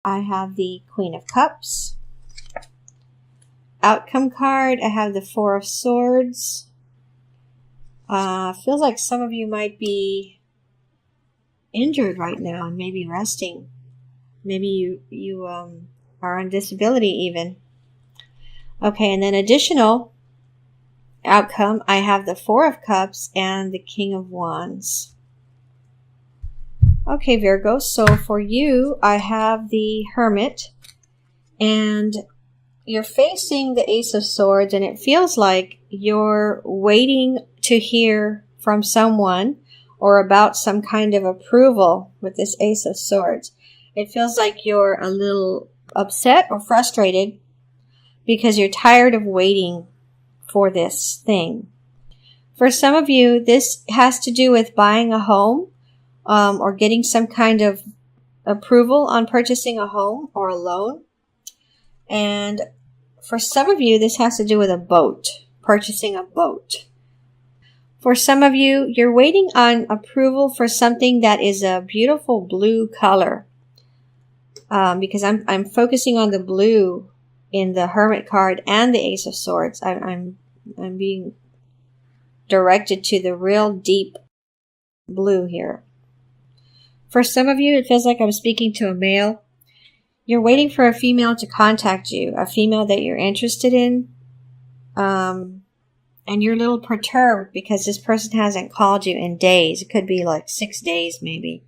I have the Queen of Cups. Outcome card, I have the Four of Swords. Feels like some of you might be injured right now and maybe resting. Maybe you are on disability even. Okay, and then additional outcome, I have the Four of Cups and the King of Wands. Okay, Virgo, so for you, I have the Hermit, and you're facing the Ace of Swords, and it feels like you're waiting to hear from someone or about some kind of approval with this Ace of Swords. It feels like you're a little upset or frustrated because you're tired of waiting for this thing. For some of you, this has to do with buying a home or getting some kind of approval on purchasing a home or a loan. And for some of you, this has to do with a boat, purchasing a boat. For some of you, you're waiting on approval for something that is a beautiful blue color. Because I'm focusing on the blue in the Hermit card and the Ace of Swords. I'm being directed to the real deep blue here. For some of you, it feels like I'm speaking to a male. You're waiting for a female to contact you, a female that you're interested in. And you're a little perturbed because this person hasn't called you in days. It could be like 6 days maybe.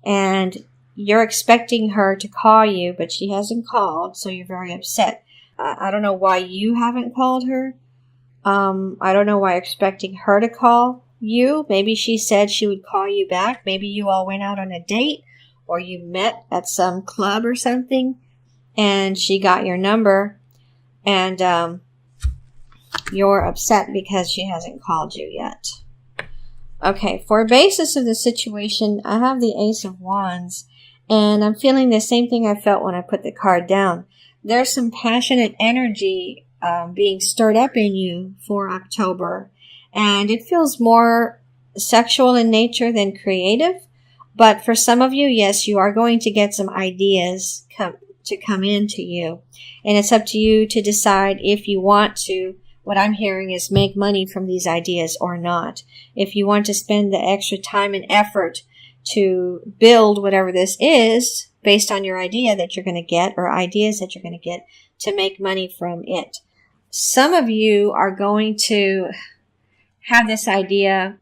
And you're expecting her to call you, but she hasn't called, so you're very upset. I don't know why you haven't called her. I don't know why you're expecting her to call you. Maybe she said she would call you back. Maybe you all went out on a date or you met at some club or something and she got your number and you're upset because she hasn't called you yet. Okay, for a basis of the situation, I have the Ace of Wands. And I'm feeling the same thing I felt when I put the card down. There's some passionate energy being stirred up in you for October. And it feels more sexual in nature than creative. But for some of you, yes, you are going to get some ideas to come into you. And it's up to you to decide if you want to, what I'm hearing is make money from these ideas or not. If you want to spend the extra time and effort to build whatever this is based on your idea that you're going to get or ideas that you're going to get to make money from it. Some of you are going to have this idea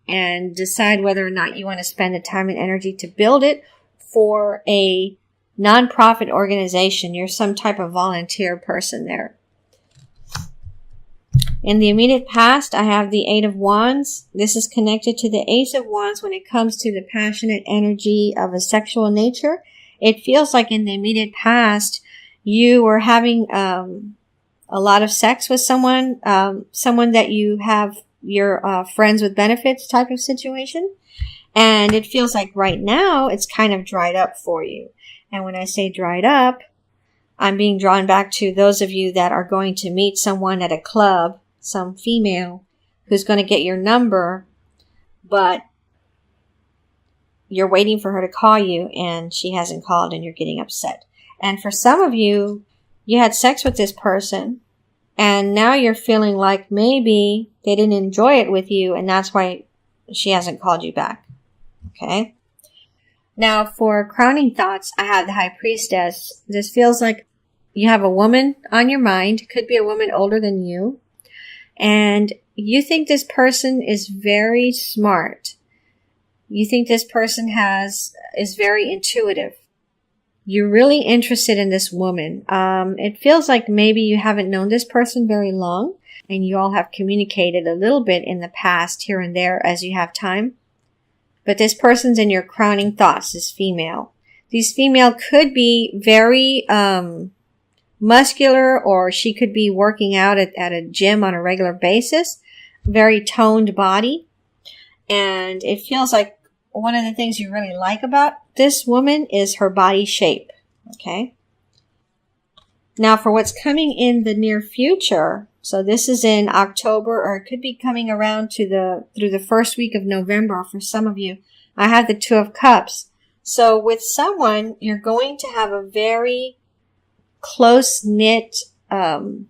and decide whether or not you want to spend the time and energy to build it for a nonprofit organization. You're some type of volunteer person there. In the immediate past, I have the Eight of Wands. This is connected to the Ace of Wands when it comes to the passionate energy of a sexual nature. It feels like in the immediate past, you were having a lot of sex with someone that you have your friends with benefits type of situation. And it feels like right now, it's kind of dried up for you. And when I say dried up, I'm being drawn back to those of you that are going to meet someone at a club, some female who's going to get your number, but you're waiting for her to call you and she hasn't called and you're getting upset. And for some of you, you had sex with this person and now you're feeling like maybe they didn't enjoy it with you and that's why she hasn't called you back. Okay. Now for crowning thoughts, I have the High Priestess. This feels like you have a woman on your mind. It could be a woman older than you. And you think this person is very smart. You think this person is very intuitive. You're really interested in this woman. It feels like maybe you haven't known this person very long and you all have communicated a little bit in the past here and there as you have time. But this person's in your crowning thoughts, this female. These female could be very muscular, or she could be working out at a gym on a regular basis. Very toned body. And it feels like one of the things you really like about this woman is her body shape. Okay. Now for what's coming in the near future. So this is in October, or it could be coming around through the first week of November for some of you. I have the Two of Cups. So with someone, you're going to have a very close-knit, on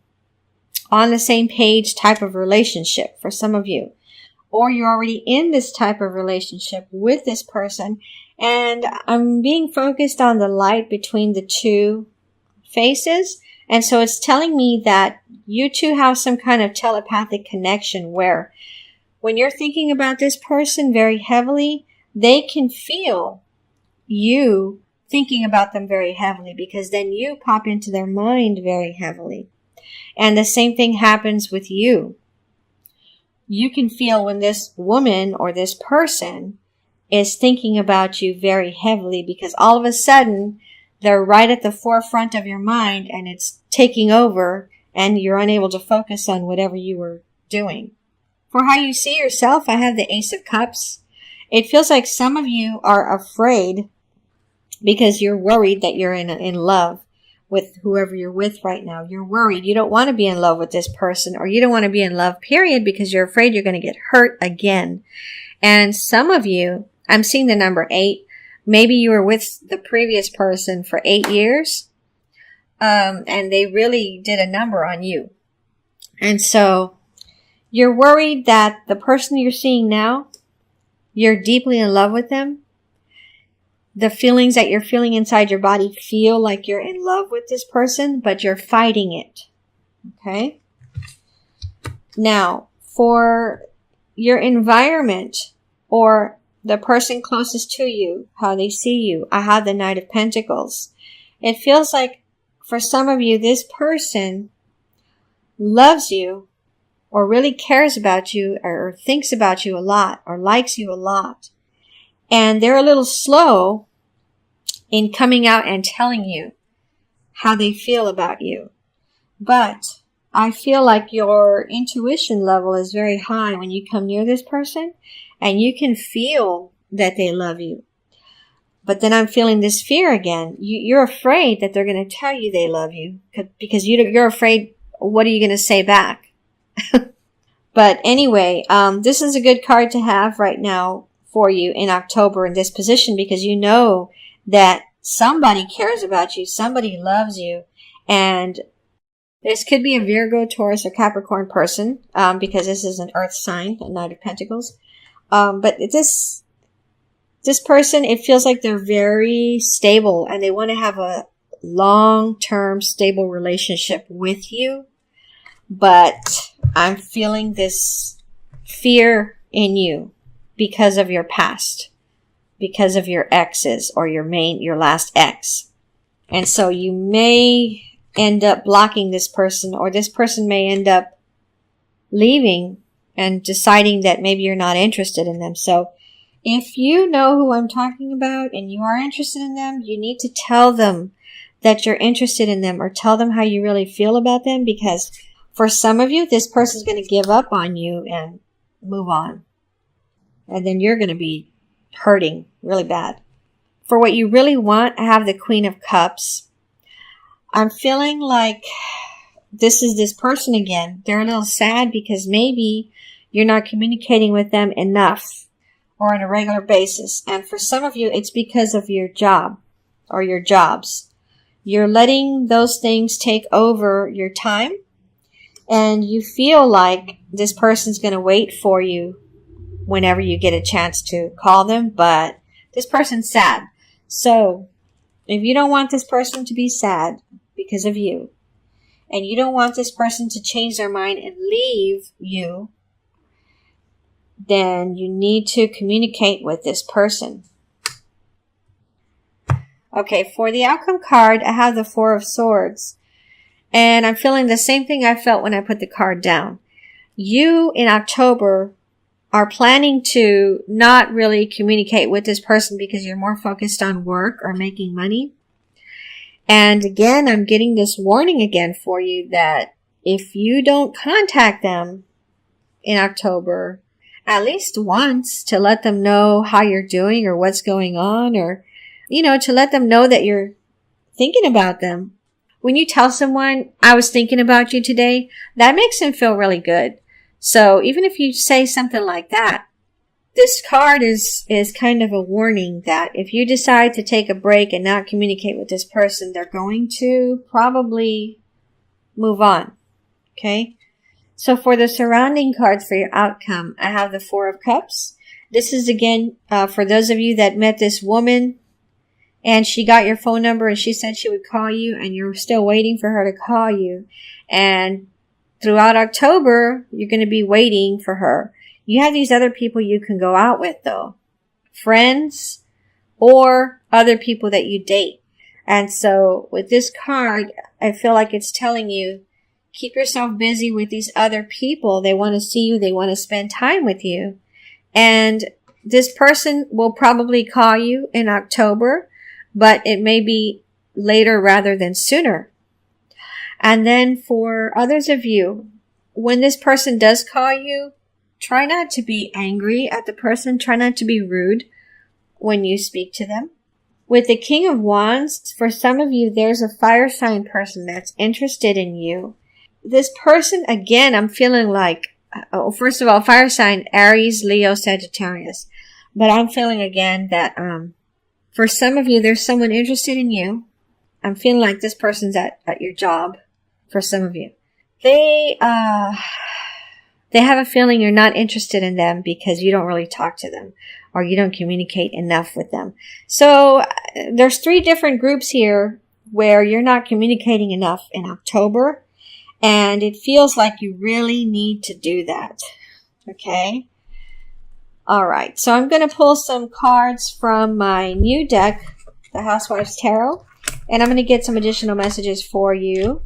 the same page type of relationship for some of you. Or you're already in this type of relationship with this person. And I'm being focused on the light between the two faces. And so it's telling me that you two have some kind of telepathic connection where when you're thinking about this person very heavily, they can feel you thinking about them very heavily, because then you pop into their mind very heavily. And the same thing happens with you. You can feel when this woman or this person is thinking about you very heavily, because all of a sudden they're right at the forefront of your mind and it's taking over and you're unable to focus on whatever you were doing. For how you see yourself, I have the Ace of Cups. It feels like some of you are afraid because you're worried that you're in love with whoever you're with right now. You're worried. You don't want to be in love with this person, or you don't want to be in love, period, because you're afraid you're going to get hurt again. And some of you, I'm seeing the number 8. Maybe you were with the previous person for 8 years, and they really did a number on you. And so you're worried that the person you're seeing now, you're deeply in love with them. The feelings that you're feeling inside your body feel like you're in love with this person, but you're fighting it. Okay? Now, for your environment or the person closest to you, how they see you, I have the Knight of Pentacles. It feels like for some of you, this person loves you or really cares about you or thinks about you a lot or likes you a lot. And they're a little slow in coming out and telling you how they feel about you. But I feel like your intuition level is very high when you come near this person, and you can feel that they love you. But then I'm feeling this fear again. You're afraid that they're going to tell you they love you because you're afraid, what are you going to say back? But anyway, this is a good card to have right now for you in October in this position, because you know that somebody cares about you, somebody loves you, and this could be a Virgo, Taurus, or Capricorn person, because this is an earth sign, a Knight of Pentacles. But this person, it feels like they're very stable and they want to have a long-term stable relationship with you. But I'm feeling this fear in you because of your past, because of your exes or your last ex. And so you may end up blocking this person, or this person may end up leaving and deciding that maybe you're not interested in them. So if you know who I'm talking about and you are interested in them, you need to tell them that you're interested in them, or tell them how you really feel about them, because for some of you, this person's going to give up on you and move on. And then you're going to be hurting really bad. For what you really want, I have the Queen of Cups. I'm feeling like this is this person again. They're a little sad because maybe you're not communicating with them enough or on a regular basis. And for some of you, it's because of your job or your jobs. You're letting those things take over your time, and you feel like this person's going to wait for you whenever you get a chance to call them, but this person's sad. So if you don't want this person to be sad because of you, and you don't want this person to change their mind and leave you, then you need to communicate with this person. Okay, for the outcome card, I have the Four of Swords. And I'm feeling the same thing I felt when I put the card down. You, in October, are planning to not really communicate with this person because you're more focused on work or making money. And again, I'm getting this warning again for you that if you don't contact them in October at least once to let them know how you're doing or what's going on, or, to let them know that you're thinking about them. When you tell someone, I was thinking about you today, that makes them feel really good. So even if you say something like that, This card is kind of a warning that if you decide to take a break and not communicate with this person, they're going to probably move on. Okay? So for the surrounding cards for your outcome, I have the Four of Cups. This is again for those of you that met this woman and she got your phone number and she said she would call you and you're still waiting for her to call you. And throughout October, you're going to be waiting for her. You have these other people you can go out with though. Friends or other people that you date. And so with this card, I feel like it's telling you, keep yourself busy with these other people. They want to see you. They want to spend time with you. And this person will probably call you in October, but it may be later rather than sooner. And then for others of you, when this person does call you, try not to be angry at the person. Try not to be rude when you speak to them. With the King of Wands, for some of you, there's a fire sign person that's interested in you. This person, again, I'm feeling like, first of all, fire sign, Aries, Leo, Sagittarius. But I'm feeling again that for some of you, there's someone interested in you. I'm feeling like this person's at your job for some of you. They have a feeling you're not interested in them because you don't really talk to them or you don't communicate enough with them. So there's 3 different groups here where you're not communicating enough in October. And it feels like you really need to do that. Okay? All right. So I'm going to pull some cards from my new deck, the Housewife's Tarot. And I'm going to get some additional messages for you.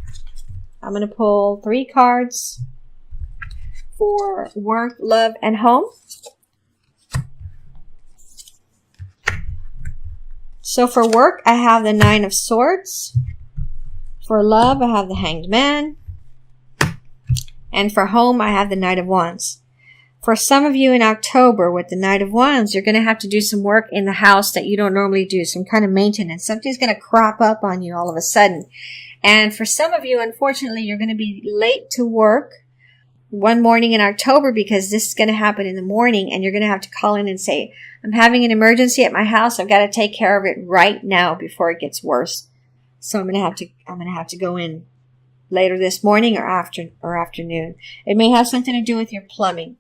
I'm going to pull 3 cards for work, love, and home. So for work, I have the 9 of Swords. For love, I have the Hanged Man. And for home, I have the Knight of Wands. For some of you in October with the Knight of Wands, you're going to have to do some work in the house that you don't normally do, some kind of maintenance. Something's going to crop up on you all of a sudden. And for some of you, unfortunately, you're going to be late to work one morning in October because this is going to happen in the morning and you're going to have to call in and say, I'm having an emergency at my house. I've got to take care of it right now before it gets worse. So I'm going to have to go in later this morning or afternoon. It may have something to do with your plumbing.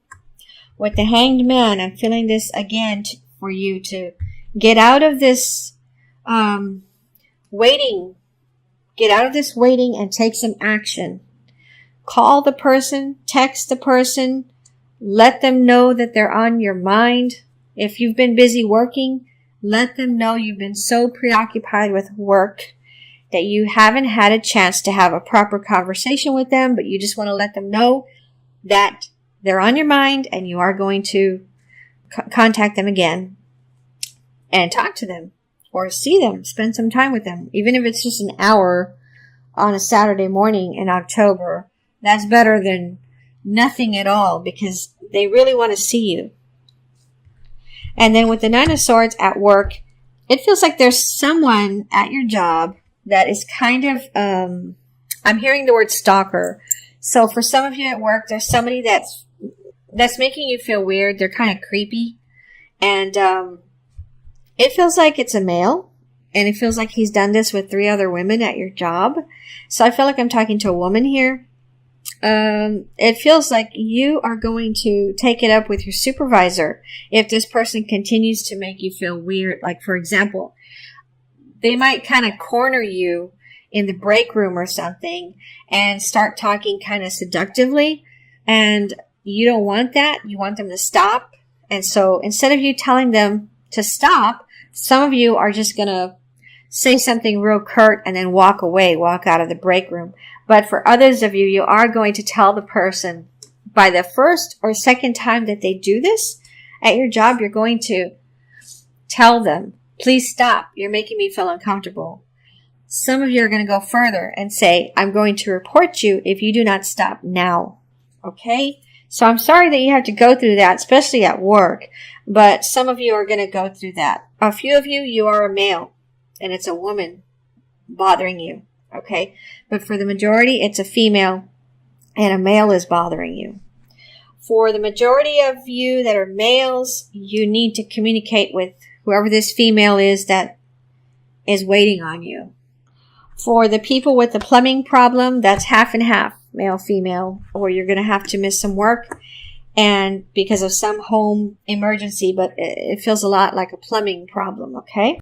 With the Hanged Man, I'm feeling this again for you to get out of this waiting. Get out of this waiting and take some action. Call the person, text the person, let them know that they're on your mind. If you've been busy working, let them know you've been so preoccupied with work that you haven't had a chance to have a proper conversation with them, but you just want to let them know that they're on your mind and you are going to contact them again and talk to them or see them, spend some time with them. Even if it's just an hour on a Saturday morning in October, that's better than nothing at all because they really want to see you. And then with the 9 of Swords at work, it feels like there's someone at your job that is kind of, I'm hearing the word stalker. So for some of you at work, there's somebody that's making you feel weird. They're kind of creepy. And it feels like it's a male. And it feels like he's done this with 3 other women at your job. So I feel like I'm talking to a woman here. It feels like you are going to take it up with your supervisor if this person continues to make you feel weird. Like, for example, they might kind of corner you in the break room or something and start talking kind of seductively. And you don't want that. You want them to stop. And so instead of you telling them to stop, some of you are just going to say something real curt and then walk away, walk out of the break room. But for others of you, you are going to tell the person by the first or second time that they do this at your job, you're going to tell them, please stop. You're making me feel uncomfortable. Some of you are going to go further and say, I'm going to report you if you do not stop now. Okay? So I'm sorry that you have to go through that, especially at work. But some of you are going to go through that. A few of you, you are a male. And it's a woman bothering you. Okay? But for the majority, it's a female. And a male is bothering you. For the majority of you that are males, you need to communicate with whoever this female is that is waiting on you. For the people with the plumbing problem, that's half and half, male, female, or you're going to have to miss some work and because of some home emergency, but it feels a lot like a plumbing problem, okay?